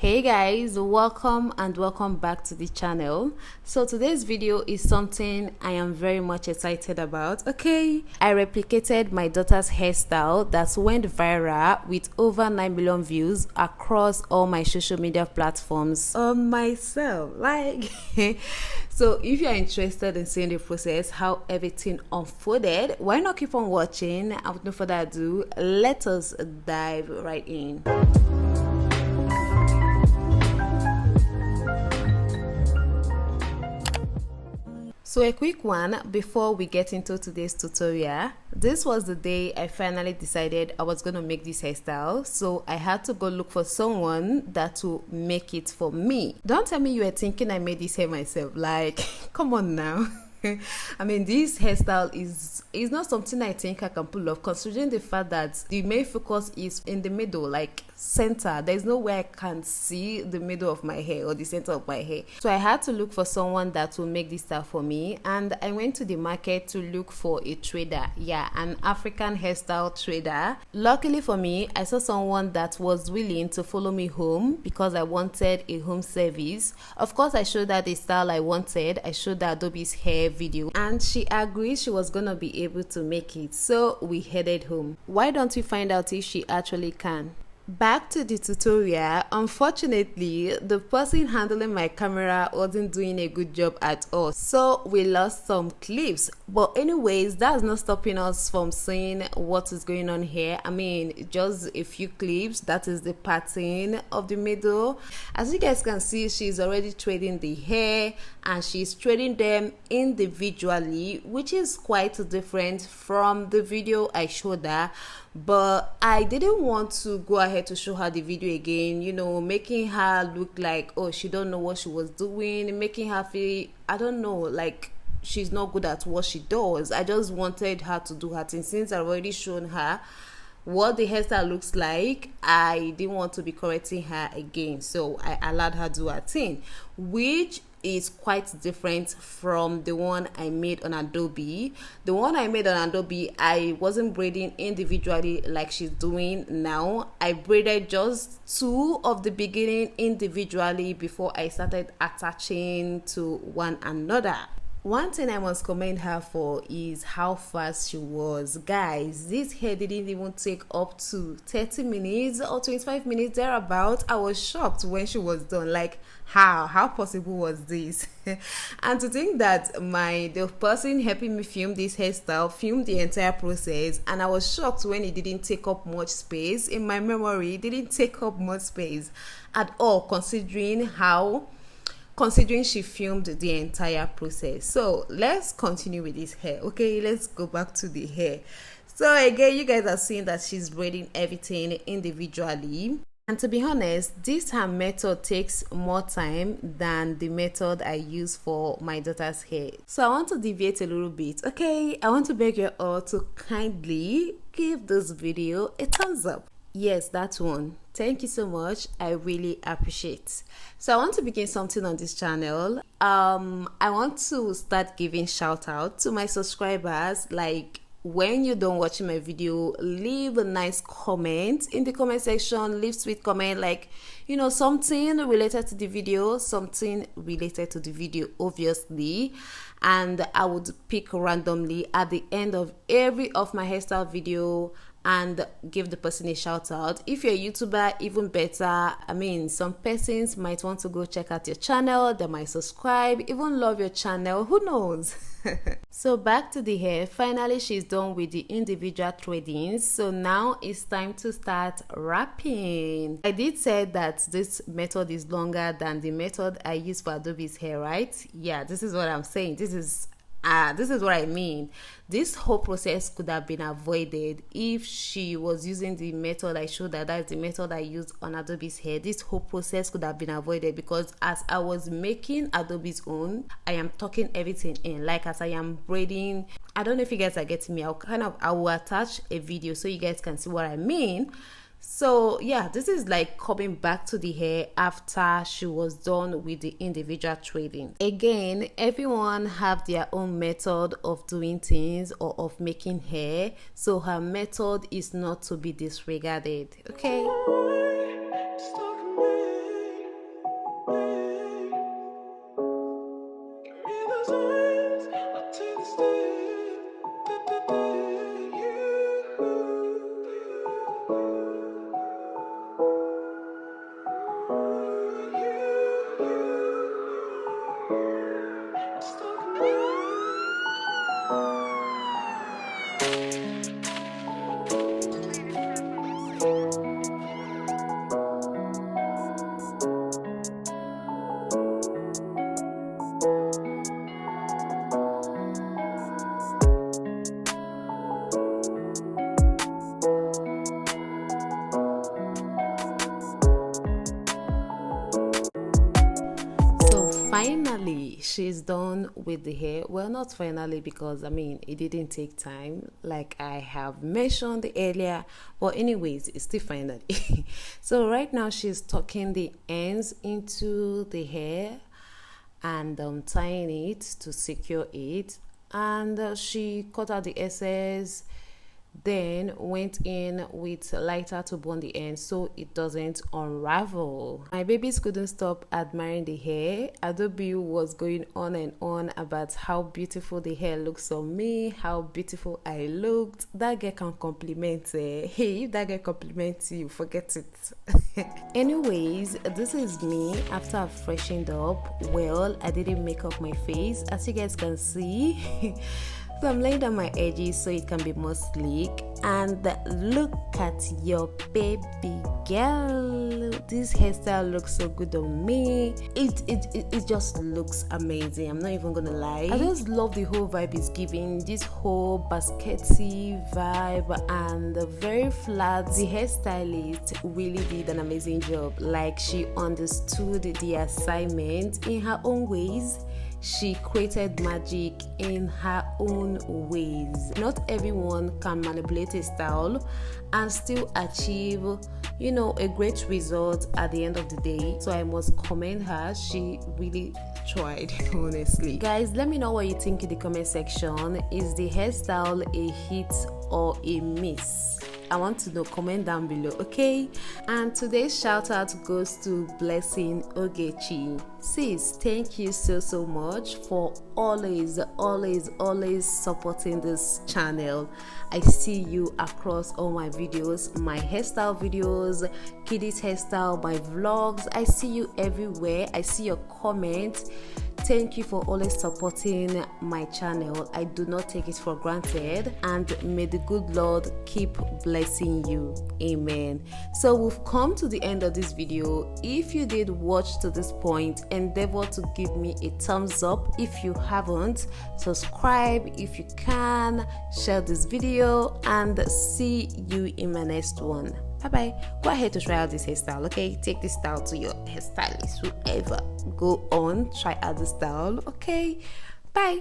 Hey guys, welcome back to the channel. So today's video is something I am very much excited about. Okay, I replicated my daughter's hairstyle that went viral with over 9 million views across all my social media platforms on myself, like so if you're interested in seeing the process, how everything unfolded, why not keep on watching? And with no further ado, let us dive right in. So a quick one before we get into today's tutorial. This was the day I finally decided I was going to make this hairstyle, so I had to go look for someone that will make it for me. Don't tell me you were thinking I made this hair myself, like come on now. I mean, this hairstyle is not something I think I can pull off, considering the fact that the main focus is in the middle, like center. There's no way I can see the middle of my hair or the center of my hair. So I had to look for someone that will make this style for me, and I went to the market to look for a trader. Yeah, an African hairstyle trader. Luckily for me, I saw someone that was willing to follow me home because I wanted a home service. Of course, I showed her the style I wanted. I showed her Adobe's hair video, and she agreed she was gonna be able to make it, so we headed home. Why don't we find out if she actually can? Back to the tutorial. Unfortunately, the person handling my camera wasn't doing a good job at all, so we lost some clips. But anyways, that's not stopping us from seeing what is going on here. I mean, just a few clips. That is the pattern of the middle. As you guys can see, she's already threading the hair, and she's threading them individually, which is quite different from the video I showed her. But I didn't want to go ahead to show her the video again, you know, making her look like, oh, she don't know what she was doing, making her feel, I don't know, like she's not good at what she does. I just wanted her to do her thing. Since I've already shown her what the hairstyle looks like, I didn't want to be correcting her again, so I allowed her to do her thing, which is quite different from the one I made on Adobe. The one I made on Adobe, I wasn't braiding individually like she's doing now. I braided just two of the beginning individually before I started attaching to one another. One thing I must commend her for is how fast she was. Guys, this hair didn't even take up to 30 minutes or 25 minutes thereabout. I was shocked when she was done. Like, how possible was this? And to think that the person helping me film this hairstyle filmed the entire process, and I was shocked when it didn't take up much space. In my memory, it didn't take up much space at all, considering she filmed the entire process. So let's continue with this hair. Okay, let's go back to the hair. So again, you guys are seeing that she's braiding everything individually, and to be honest, this her method takes more time than the method I use for my daughter's hair. So I want to deviate a little bit. Okay, I want to beg you all to kindly give this video a thumbs up. Yes, that one. Thank you so much. I really appreciate. So I want to begin something on this channel. I want to start giving shout out to my subscribers. Like, when you're done watching my video, leave a nice comment in the comment section. Leave sweet comment, like, you know, something related to the video, obviously, and I would pick randomly at the end of every of my hairstyle video and give the person a shout out. If you're a YouTuber, even better. I mean, some persons might want to go check out your channel, they might subscribe, even love your channel, who knows. So back to the hair. Finally, she's done with the individual threadings, so now it's time to start wrapping. I did say that this method is longer than the method I use for Adobe's hair, right? Yeah, this is what I'm saying. This is what I mean. This whole process could have been avoided if she was using the method I showed her. That's the method I used on Adobe's hair. This whole process could have been avoided because as I was making Adobe's own, I am tucking everything in. Like, as I am braiding, I don't know if you guys are getting me. I will attach a video so you guys can see what I mean. So yeah, this is like coming back to the hair after she was done with the individual threading. Again, everyone have their own method of doing things or of making hair, so her method is not to be disregarded. Okay. Finally, she's done with the hair. Well, not finally, because I mean it didn't take time like I have mentioned earlier, but anyways, it's still finally. So right now she's tucking the ends into the hair and tying it to secure it, and she cut out the excess, then went in with lighter to bond the end so it doesn't unravel. My babies couldn't stop admiring the hair. Adobe was going on and on about how beautiful the hair looks on me, how beautiful I looked. That girl can compliment. Hey, if that girl compliments you, forget it. Anyways, this is me after I've freshened up. Well, I didn't make up my face, as you guys can see. So I'm laying down my edges so it can be more sleek. And look at your baby girl. This hairstyle looks so good on me. It just looks amazing. I'm not even gonna lie. I just love the whole vibe it's giving. This whole baskety vibe and very flat. The hairstylist really did an amazing job. Like, she understood the assignment in her own ways. She created magic in her own ways. Not everyone can manipulate a style and still achieve, you know, a great result at the end of the day. So I must commend her. She really tried, honestly. Guys, let me know what you think in the comment section. Is the hairstyle a hit or a miss? I want to know. Comment down below, okay? And today's shout out goes to Blessing Ogechi. Sis, thank you so much for always supporting this channel. I see you across all my videos, my hairstyle videos, kiddies hairstyle, my vlogs. I see you everywhere. I see your comments. Thank you for always supporting my channel. I do not take it for granted, and may the good Lord keep blessing you. Amen. So we've come to the end of this video. If you did watch to this point, endeavor to give me a thumbs up. If you haven't, subscribe if you can, share this video, and see you in my next one. Bye. Go ahead to try out this hairstyle, okay? Take this style to your hairstylist, whoever. Go on, try out the style, okay? Bye.